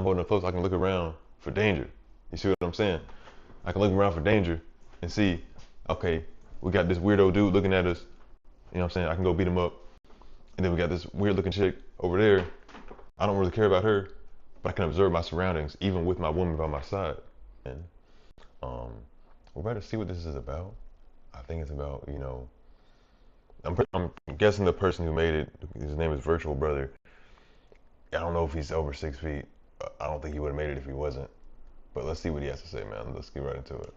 I'm holding it close, I can look around for danger. You see what I'm saying? I can look around for danger and see, okay, we got this weirdo dude looking at us. You know what I'm saying? I can go beat him up. And then we got this weird looking chick over there. I don't really care about her, but I can observe my surroundings even with my woman by my side. And we're about to see what this is about. I think it's about, you know, I'm guessing the person who made it, his name is Virtual Brother. I don't know if he's over 6 feet. I don't think he would have made it if he wasn't. But let's see what he has to say, man. Let's get right into it.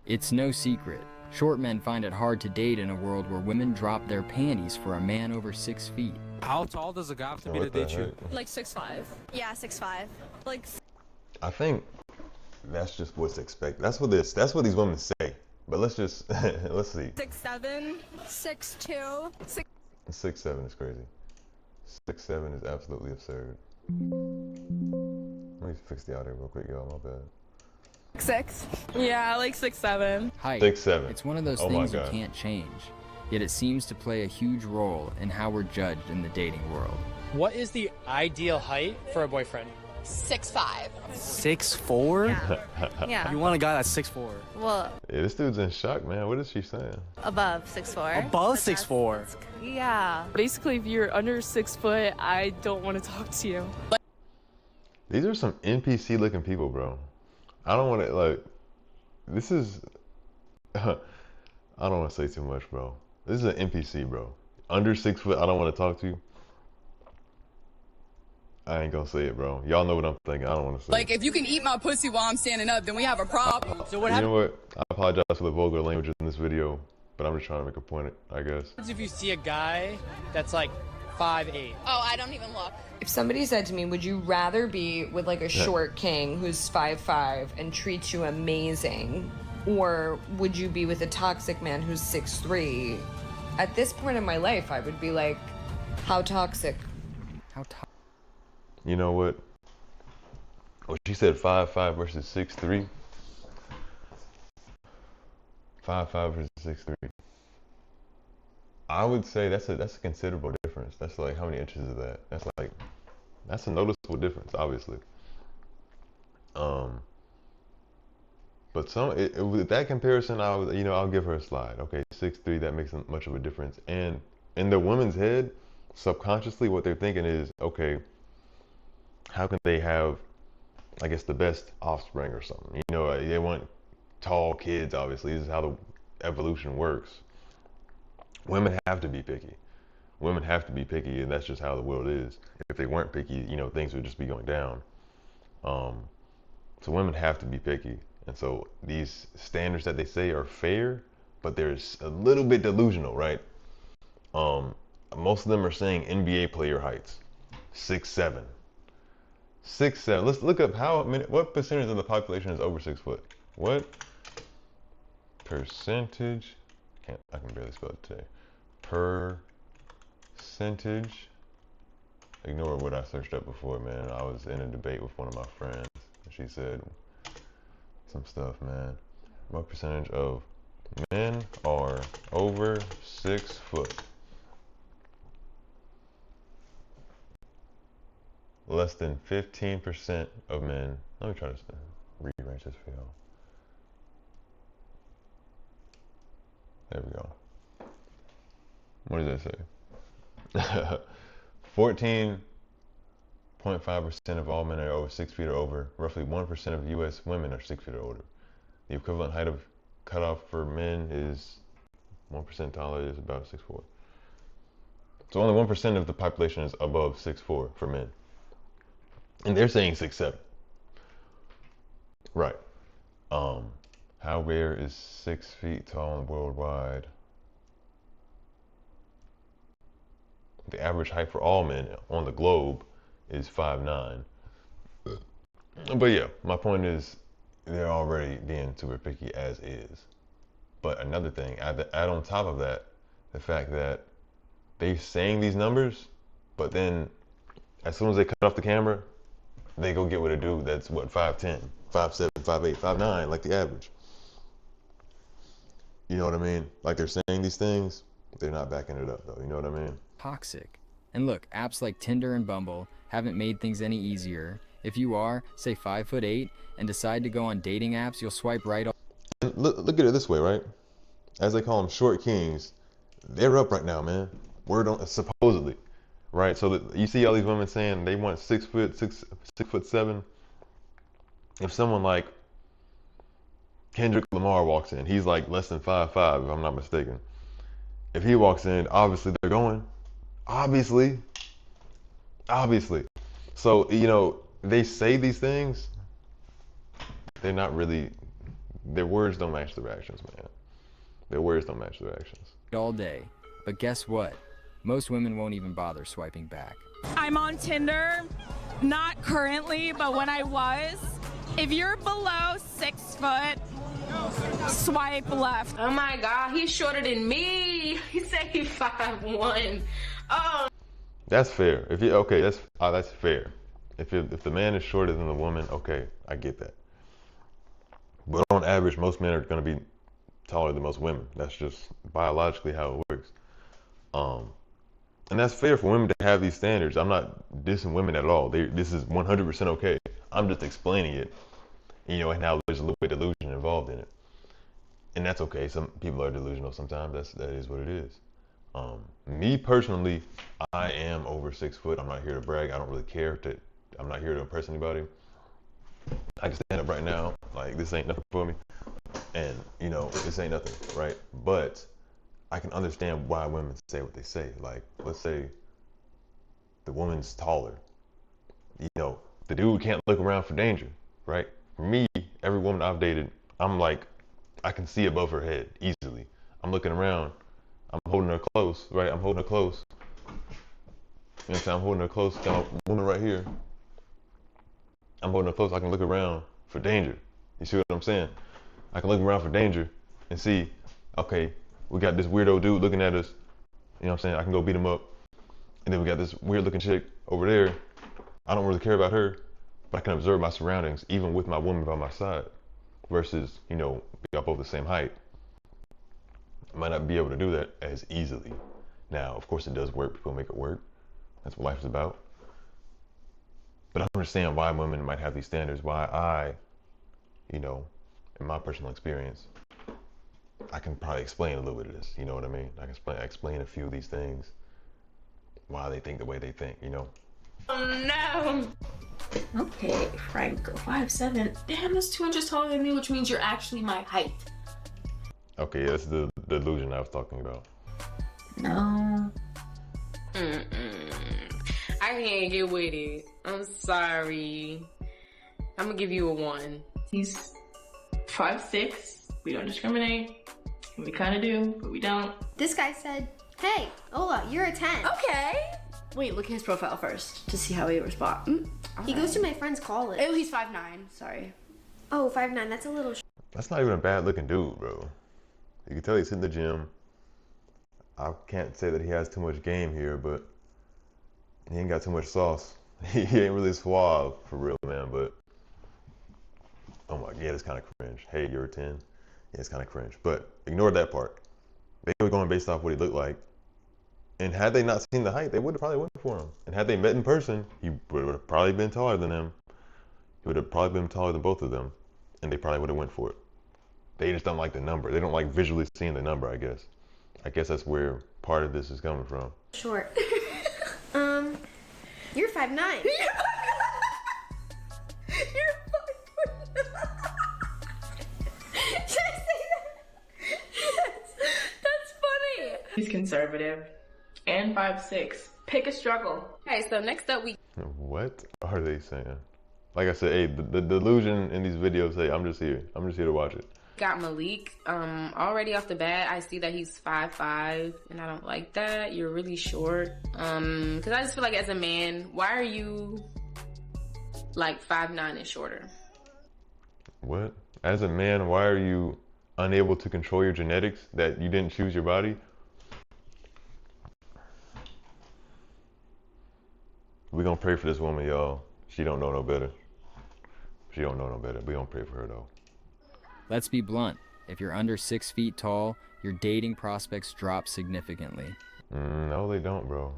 It's no secret. Short men find it hard to date in a world where women drop their panties for a man over 6 feet. How tall does a guy have to be to date you? Like 6'5". Yeah, 6'5". Like. I think that's just what's expected. That's what these women say. But let's just let's see. 6'7", 6'2", 6'7" is crazy. 6'7" is absolutely absurd. Let me fix the audio real quick, y'all. My bad. 6'6". Yeah, like 6'7". Height. 6'7". It's one of those things you can't change. Yet it seems to play a huge role in how we're judged in the dating world. What is the ideal height for a boyfriend? 6'5". 6'4"? Yeah. Yeah. You want a guy that's 6'4"? Well, Yeah, this dude's in shock, man. What is she saying? above 6'4". Above 6'4". Yeah. Basically, if you're under 6 foot, I don't want to talk to you. These are some NPC looking people, bro. I don't want to, like, this is, I don't want to say too much, bro. This is an NPC, bro. Under 6 foot, I don't want to talk to you. I ain't gonna say it, bro. Y'all know what I'm thinking. I don't want to say Like, it. if you can eat my pussy while I'm standing up, then we have a problem. So what You happens know what? I apologize for the vulgar language in this video, but I'm just trying to make a point, I guess. if you see a guy that's like 5'8"? Oh, I don't even look. If somebody said to me, would you rather be with like a short king who's 5'5" and treats you amazing, or would you be with a toxic man who's 6'3"? At this point in my life, I would be like, how toxic? How toxic? You know what? Well, she said 5'5" versus 6'3". 5'5" versus 6'3". I would say that's a considerable difference. That's like, how many inches is that? That's a noticeable difference, obviously. But with that comparison, I'll give her a slide. Okay, 6'3", that makes much of a difference. And in the woman's head, subconsciously, what they're thinking is, okay, how can they have, I guess, the best offspring or something? You know, they want tall kids, obviously. This is how the evolution works. Women have to be picky. Women have to be picky, and that's just how the world is. If they weren't picky, you know, things would just be going down. So women have to be picky. And so these standards that they say are fair, but there's a little bit delusional, right? Most of them are saying NBA player heights, 6'7". 6'7". Let's look up what percentage of the population is over 6 foot? What percentage? I can barely spell it today. Percentage. Ignore what I searched up before, man. I was in a debate with one of my friends. She said some stuff, man. What percentage of men are over 6 foot? Less than 15% of men. Let me try to rearrange this for y'all. There we go. What does that say? 14.5% of all men are over 6 feet or over. Roughly 1% of U.S. women are 6 feet or older. The equivalent height of cutoff for men is 1% taller, is about 6'4". So only 1% of the population is above 6'4" for men. And they're saying 6'7". Right. How rare is 6 feet tall worldwide? The average height for all men on the globe is 5'9". But yeah, my point is they're already being super picky as is. But another thing, add on top of that, the fact that they're saying these numbers, but then as soon as they cut off the camera, they go get with a dude that's what, 5'10", 5'7", 5'8", 5'9", like the average. You know what I mean? Like they're saying these things, they're not backing it up though. You know what I mean? Toxic. And look, apps like Tinder and Bumble haven't made things any easier, If you are, say 5'8", and decide to go on dating apps, you'll swipe right. And look at it this way, right? As they call them, short kings, they're up right now, man. Word on supposedly, right? So you see all these women saying they want 6 foot, 6'7". If someone like Kendrick Lamar walks in, he's like less than 5'5", if I'm not mistaken. If he walks in, obviously they're going. Obviously. So, you know, they say these things, they're not really, their words don't match their actions, man. Their words don't match their actions. All day. But guess what? Most women won't even bother swiping back. I'm on Tinder, not currently, but when I was, if you're below 6 foot, swipe left. Oh my God, he's shorter than me. He said he's 5'1". Oh. That's fair. That's fair. If the man is shorter than the woman, okay, I get that. But on average, most men are going to be taller than most women. That's just biologically how it works. And that's fair for women to have these standards. I'm not dissing women at all. This is 100% okay. I'm just explaining it, you know, and how there's a little bit of delusion involved in it. And that's okay. Some people are delusional sometimes. That is what it is. Me personally, I am over 6 foot. I'm not here to brag. I don't really care. I'm not here to impress anybody. I can stand up right now. Like, this ain't nothing for me. And, you know, this ain't nothing, right? But I can understand why women say what they say. Like, let's say the woman's taller. You know, the dude can't look around for danger, right? For me, every woman I've dated, I'm like, I can see above her head easily. I'm looking around. I'm holding her close, right? I'm holding her close. You know what I'm saying? I'm holding her close. Got a woman right here. I'm holding her close. I can look around for danger. You see what I'm saying? I can look around for danger and see, okay, we got this weirdo dude looking at us. You know what I'm saying? I can go beat him up. And then we got this weird looking chick over there. I don't really care about her, but I can observe my surroundings even with my woman by my side versus, you know, we got both the same height. I might not be able to do that as easily. Now, of course it does work. People make it work. That's what life is about. But I understand why women might have these standards, why I, you know, in my personal experience, I can probably explain a little bit of this, you know what I mean? I can explain a few of these things, why they think the way they think, you know? Oh no! Okay, Franco, 5'7". Damn, that's 2 inches taller than me, which means you're actually my height. Okay, yeah, that's the delusion I was talking about. No. I can't get with it. I'm sorry. I'm gonna give you a 1. He's 5'6". We don't discriminate. We kind of do, but we don't. This guy said, hey, Ola, you're a 10. Okay. Wait, look at his profile first to see how he responds. He goes to my friend's college. Oh, he's 5'9". Sorry. Oh, 5'9". That's a little That's not even a bad looking dude, bro. You can tell he's in the gym. I can't say that he has too much game here, but he ain't got too much sauce. He ain't really suave for real, man, but oh my, yeah, it's kind of cringe. Hey, you're a 10. Yeah, it's kind of cringe, but ignore that part. They were going based off what he looked like. And had they not seen the height, they would have probably went for him. And had they met in person, he would have probably been taller than him. He would have probably been taller than both of them. And they probably would have went for it. They just don't like the number. They don't like visually seeing the number, I guess. I guess that's where part of this is coming from. short. You're 5'9". You're 5'9". Should I say that? That's funny. He's conservative and 5'6". Pick a struggle. Okay, so next up we What are they saying? Like I said, hey, the delusion in these videos, hey, I'm just here to watch it. got Malik. Already off the bat, I see that he's 5'5", and I don't like that. You're really short. Because I just feel like as a man, why are you like 5'9" and shorter? What? As a man, why are you unable to control your genetics, that you didn't choose your body? We gonna pray for this woman, y'all. She don't know no better. She don't know no better. We gonna pray for her though. Let's be blunt. If you're under 6 feet tall, your dating prospects drop significantly. No, they don't, bro.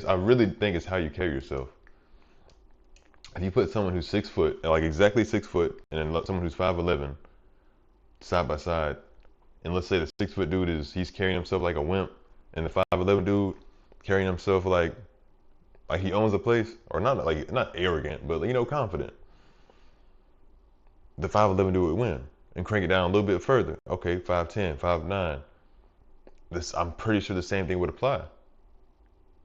I really think it's how you carry yourself. if you put someone who's 6 foot, like exactly 6 foot, and then someone who's 5'11", side by side, and let's say the 6 foot dude he's carrying himself like a wimp, and the 5'11" dude carrying himself like he owns the place, or not arrogant, but confident. The 5'11" dude would win, and crank it down a little bit further. Okay, 5'10", 5'9". I'm pretty sure the same thing would apply.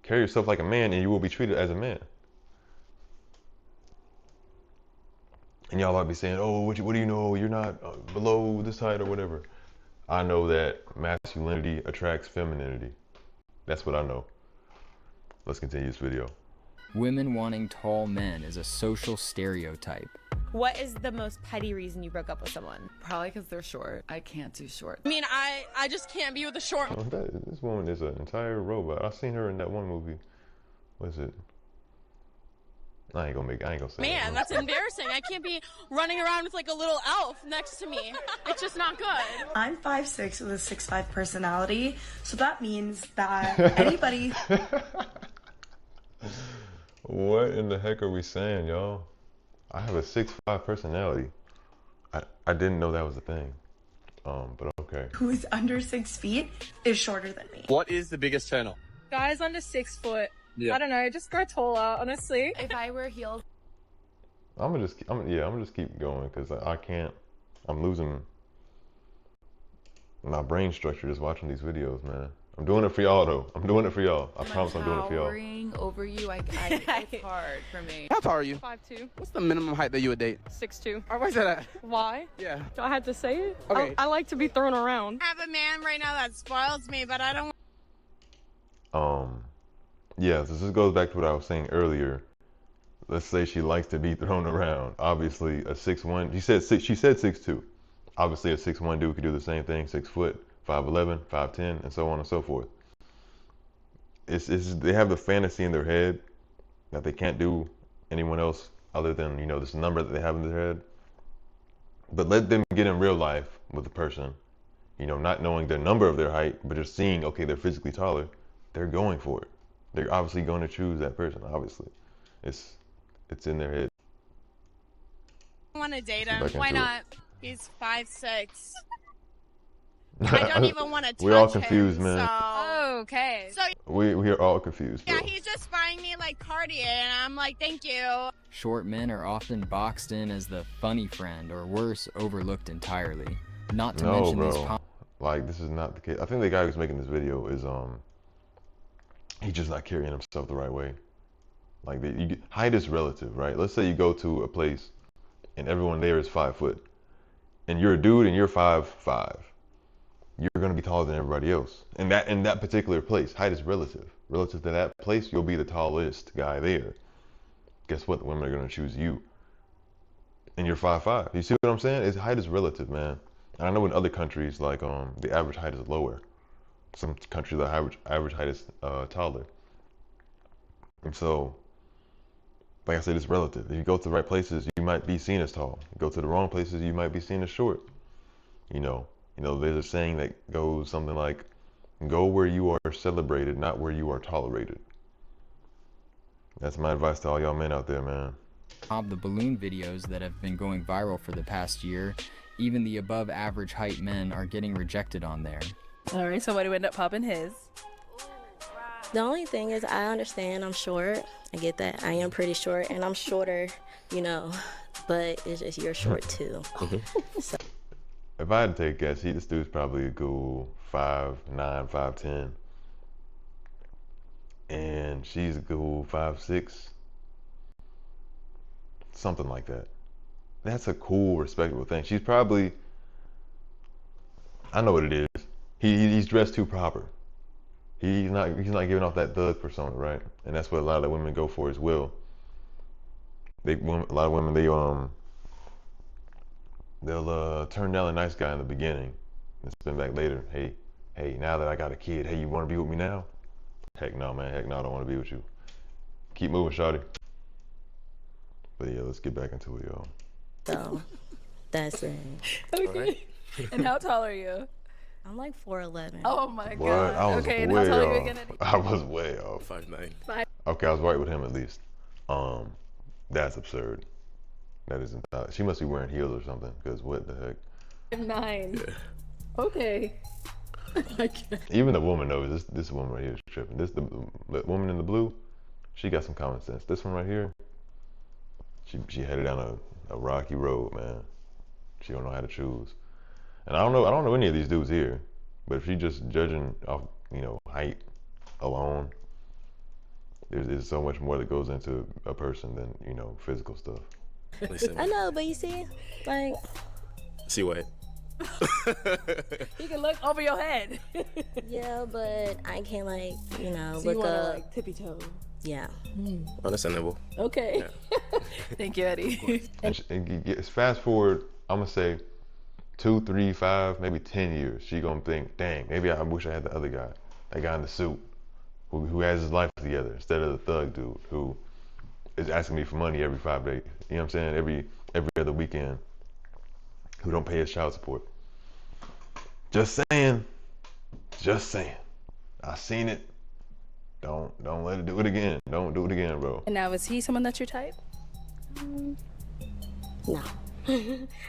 Carry yourself like a man, and you will be treated as a man. And y'all might be saying, "Oh, what do you know? You're not below this height or whatever." I know that masculinity attracts femininity. That's what I know. Let's continue this video. Women wanting tall men is a social stereotype. What is the most petty reason you broke up with someone? Probably because they're short. I can't do short. I mean, I just can't be with a short. Oh, this woman is an entire robot. I seen her in that one movie. What is it? I ain't gonna say Man, that's embarrassing. I can't be running around with like a little elf next to me. It's just not good. I'm 5'6" with a 6'5" personality, so that means that anybody. What in the heck are we saying, y'all? I have a 6'5" personality. I didn't know that was a thing. But okay. Who is under 6 feet is shorter than me. What is the biggest turn-off? Guys under 6 foot. Yeah. I don't know, just grow taller, honestly. If I wear heels. I'm gonna just keep going because I can't. I'm losing my brain structure just watching these videos, man. I'm doing it for y'all though. I'm doing it for y'all. I promise I'm doing it for y'all. Towering over you, it's hard for me. How tall are you? 5'2". What's the minimum height that you would date? 6'2". Why is that? Why? Yeah. Do I have to say it? Okay. I like to be thrown around. I have a man right now that spoils me, but I don't. Yeah, so this goes back to what I was saying earlier. Let's say she likes to be thrown around. Obviously, a 6'1", she said 6'2". Obviously, a 6'1" dude could do the same thing, 6 foot, 5'11", 5'10", and so on and so forth. They have the fantasy in their head that they can't do anyone else other than, this number that they have in their head. But let them get in real life with the person, not knowing their number of their height, but just seeing, okay, they're physically taller. They're going for it. They're obviously going to choose that person. Obviously, it's in their head. I want to date him. Why not? He's 5'6". I don't even want to touch him. We're all confused, man. So, okay. So we are all confused. Bro. yeah, he's just buying me like Cartier, and I'm like, thank you. Short men are often boxed in as the funny friend, or worse, overlooked entirely. Not to mention bro. these. Like, this is not the case. I think the guy who's making this video is he's just not carrying himself the right way. Like, height is relative, right? Let's say you go to a place and everyone there is 5 foot, and you're a dude and you're 5'5". You're gonna be taller than everybody else. In that particular place, height is relative. Relative to that place, you'll be the tallest guy there. Guess what? The women are gonna choose you. And you're 5'5". You see what I'm saying? Height is relative, man. And I know in other countries, like the average height is lower. Some countries, the average height is taller. And so, like I said, it's relative. If you go to the right places, you might be seen as tall. You go to the wrong places, you might be seen as short. There's a saying that goes something like, "Go where you are celebrated, not where you are tolerated." That's my advice to all y'all men out there, man. Of the balloon videos that have been going viral for the past year, even the above average height men are getting rejected on there. Alright, so why do we end up popping his? The only thing is, I understand I'm short. I get that. I am pretty short, and I'm shorter, but it's just you're short too. So. If I had to take a guess, this dude's probably a good 5'9", 5'10". And she's a good 5'6". Something like that. That's a cool, respectable thing. She's probably, I know what it is. He's dressed too proper. He's not giving off that thug persona, right? And that's what a lot of women go for as well. A lot of women, they'll turn down a nice guy in the beginning and spin back later. Hey, now that I got a kid, hey, you want to be with me now? Heck no, man. Heck no, I don't want to be with you. Keep moving, shawty. But yeah, let's get back into it, y'all. So, that's it. Okay. Right. And how tall are you? I'm like 4'11". Oh my god. What? I was okay, and way how tall off. are you again? I was way off. 5'9". Okay, I was right with him at least. That's absurd. That isn't. She must be wearing heels or something. Because what the heck? 9. Yeah. Okay. Even the woman knows this woman right here is tripping. The woman in the blue, she got some common sense. This one right here, she headed down a rocky road, man. She don't know how to choose. And I don't know any of these dudes here, but if she just judging off, height alone, there's so much more that goes into a person than, physical stuff. Listen. I know, but you see, like. See what? You can look over your head. Yeah, but I can't so look you up. Like tippy toe. Yeah. Understandable. Okay. Yeah. Thank you, Eddie. And fast forward, I'm gonna say 2, 3, 5, maybe 10 years. She gonna think, dang, maybe I wish I had the other guy, that guy in the suit, who has his life together, instead of the thug dude who is asking me for money every 5 days. You know what I'm saying? Every other weekend. Who don't pay his child support. Just saying. I seen it. Don't let it do it again. Don't do it again, bro. And now, is he someone that's your type? No.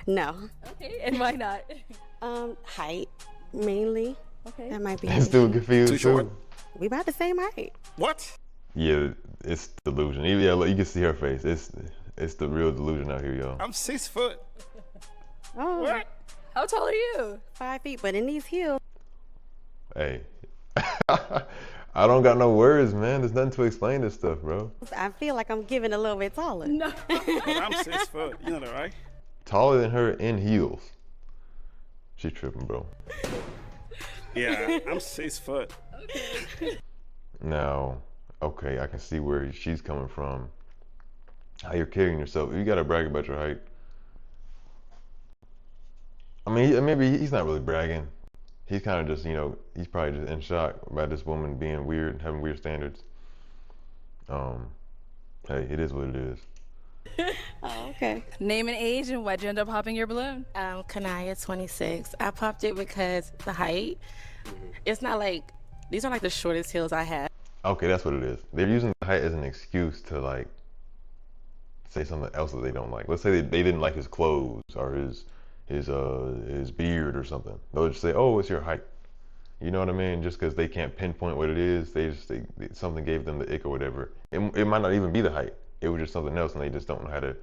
No. Okay, and why not? Height, mainly. Okay. That might be. I'm still confused Too short. We about the same height. What? Yeah, it's delusion. Yeah, look, you can see her face. It's the real delusion out here, y'all. I'm 6 foot. Oh. What? How tall are you? 5 feet, but in these heels. Hey. I don't got no words, man. There's nothing to explain this stuff, bro. I feel like I'm giving a little bit taller. No. I'm 6 foot. You know that, right? Taller than her in heels. She tripping, bro. Yeah, I'm 6 foot. Okay. Now, okay, I can see where she's coming from. How you're carrying yourself. You gotta brag about your height. I mean, maybe he's not really bragging. He's kind of just, he's probably just in shock by this woman being weird, having weird standards. Hey, it is what it is. Oh, okay. Name and age, and why'd you end up popping your balloon? Kanaya, 26. I popped it because the height. It's not like, these are like the shortest heels I have. Okay, that's what it is. They're using the height as an excuse to say something else that they don't like. Let's say they didn't like his clothes or his beard or something. They'll just say, oh, it's your height. You know what I mean? Just because they can't pinpoint what it is, something gave them the ick or whatever. It might not even be the height. It was just something else, and they just don't know how to,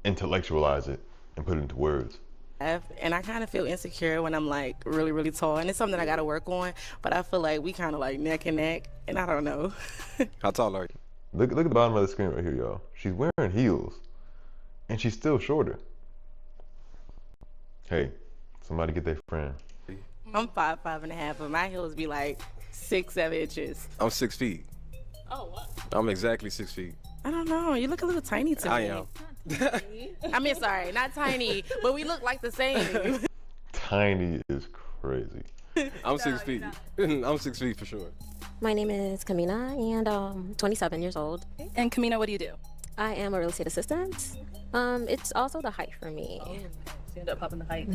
intellectualize it and put it into words. And I kind of feel insecure when I'm really, really tall, and it's something I got to work on. But I feel like we kind of neck and neck, and I don't know. How tall are you? Look at the bottom of the screen right here, y'all. She's wearing heels, and she's still shorter. Hey, somebody get their friend. I'm 5'5.5", but my heels be 6, 7 inches. I'm 6 feet. Oh, what? I'm exactly 6 feet. I don't know. You look a little tiny to me. I am. I mean, sorry, not tiny, but we look like the same. Tiny is crazy. I'm 6 feet. I'm 6 feet for sure. My name is Kamina, and I'm 27 years old. And Kamina, what do you do? I am a real estate assistant. It's also the height for me. Oh, so you end up popping the height.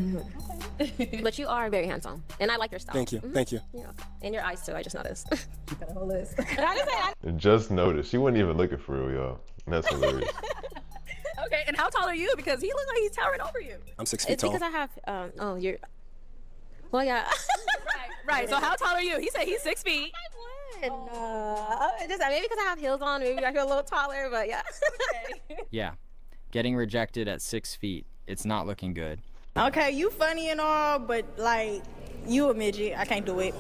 Okay. But you are very handsome, and I like your style. Thank you. Thank you. Yeah. And your eyes too. I just noticed. You got a whole list. Just noticed. She wasn't even looking for real, y'all. That's hilarious. Okay, and how tall are you? Because he looks like he's towering over you. I'm 6 feet It's tall. because I have. You're. Well, yeah. Right. So how tall are you? He said he's 6 feet. Just maybe because I have heels on, maybe I feel a little taller, but yeah. Yeah, getting rejected at 6 feet. It's not looking good. Okay, you funny and all, but you a midget. I can't do it.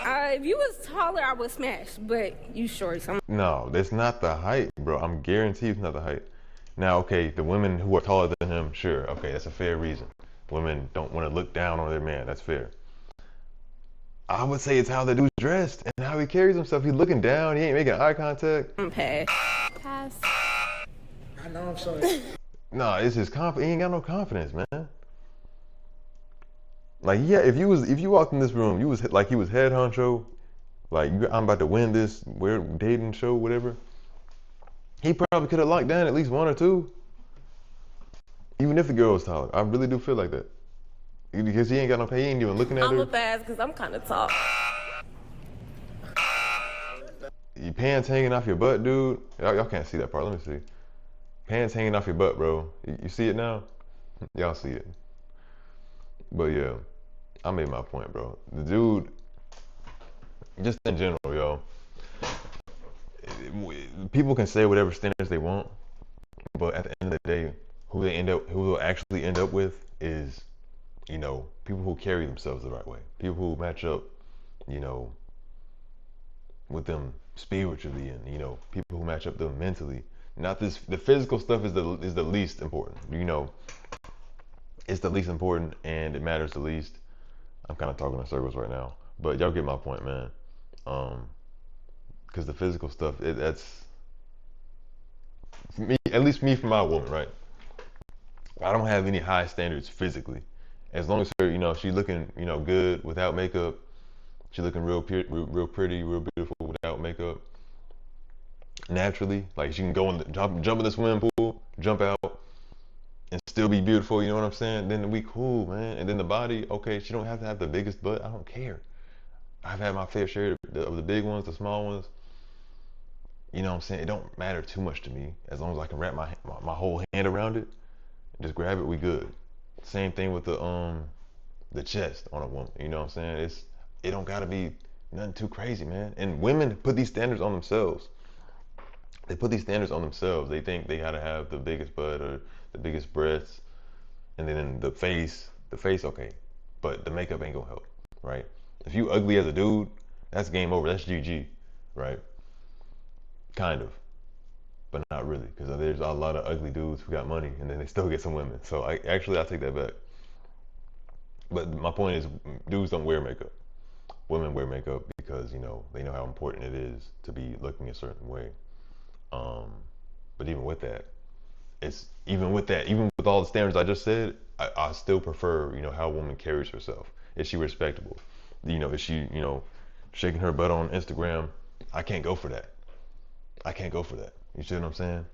If you was taller, I would smash, but you short. So No, that's not the height, bro. I'm guaranteed it's not the height. Now, okay, the women who are taller than him, sure, okay, that's a fair reason. Women don't want to look down on their man. That's fair. I would say it's how the dude's dressed and how he carries himself. He's looking down. He ain't making eye contact. I'm pass. I know I'm sorry. No, it's his confidence. He ain't got no confidence, man. Yeah, if you walked in this room, you was he was head honcho, I'm about to win this weird dating show, whatever. He probably could have locked down at least 1 or 2, even if the girl was taller. I really do feel like that because he ain't even looking at her. I'm a pass because I'm kind of tall. Your pants hanging off your butt, dude. Y'all can't see that part. Let me see. Pants hanging off your butt, bro. You see it now? Y'all see it. But yeah, I made my point, bro. The dude, just in general, yo. People can say whatever standards they want, but at the end of the day, who they'll actually end up with is, you know, people who carry themselves the right way. People who match up, you know, with them spiritually, and you know, people who match up them mentally. Not this. The physical stuff is the least important. You know, it's the least important, and it matters the least. I'm kind of talking in circles right now, but y'all get my point, man. Because the physical stuff, that's me. At least me for my woman, right? I don't have any high standards physically. As long as her, you know, she's looking, you know, good without makeup. She's looking real pretty, real beautiful without makeup. Naturally, like she can go in the jump in the swimming pool, jump out, and still be beautiful. You know what I'm saying? Then we cool, man. And then the body, okay, she don't have to have the biggest butt. I don't care. I've had my fair share of the big ones, the small ones. You know what I'm saying? It don't matter too much to me as long as I can wrap my whole hand around it and just grab it. We good. Same thing with the chest on a woman. You know what I'm saying? It don't gotta be nothing too crazy, man. And women put these standards on themselves. They put these standards on themselves. They think they gotta have the biggest butt or the biggest breasts, and then the face, okay, but the makeup ain't gonna help, right? If you ugly as a dude, that's game over. That's GG, right? Kind of, but not really, because there's a lot of ugly dudes who got money and then they still get some women. So I take that back. But my point is, dudes don't wear makeup. Women wear makeup because, you know, they know how important it is to be looking a certain way. But even with that, even with all the standards I just said, I still prefer, you know, how a woman carries herself. Is she respectable? You know, is she, you know, shaking her butt on Instagram? I can't go for that. You see what I'm saying?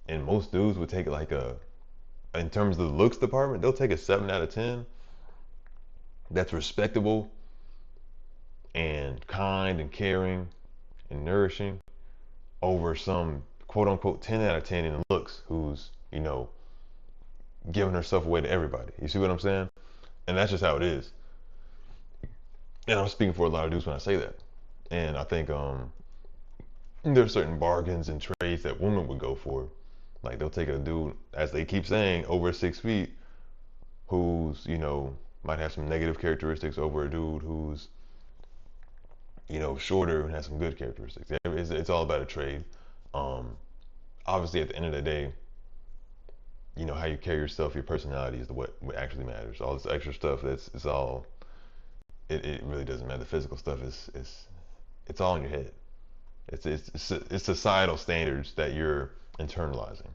And most dudes would take like in terms of the looks department, they'll take a 7 out of 10. That's respectable and kind and caring and nourishing over some quote unquote 10 out of 10 in looks who's, you know, giving herself away to everybody. You see what I'm saying? And that's just how it is. And I'm speaking for a lot of dudes when I say that. And I think there's certain bargains and trades that women would go for. Like they'll take a dude, as they keep saying, over 6 feet, who's, you know, might have some negative characteristics over a dude who's, you know, shorter and has some good characteristics. It's all about a trade. Obviously, at the end of the day, you know, how you carry yourself, your personality is what actually matters. All this extra stuff, it's all, it really doesn't matter. The physical stuff it's all in your head. It's societal standards that you're internalizing,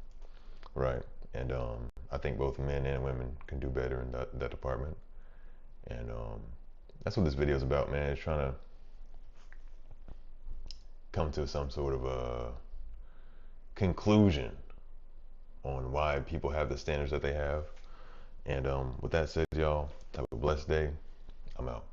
right? And I think both men and women can do better in that department. And that's what this video is about, man. It's trying to come to some sort of a conclusion on why people have the standards that they have. And with that said, y'all, have a blessed day. I'm out.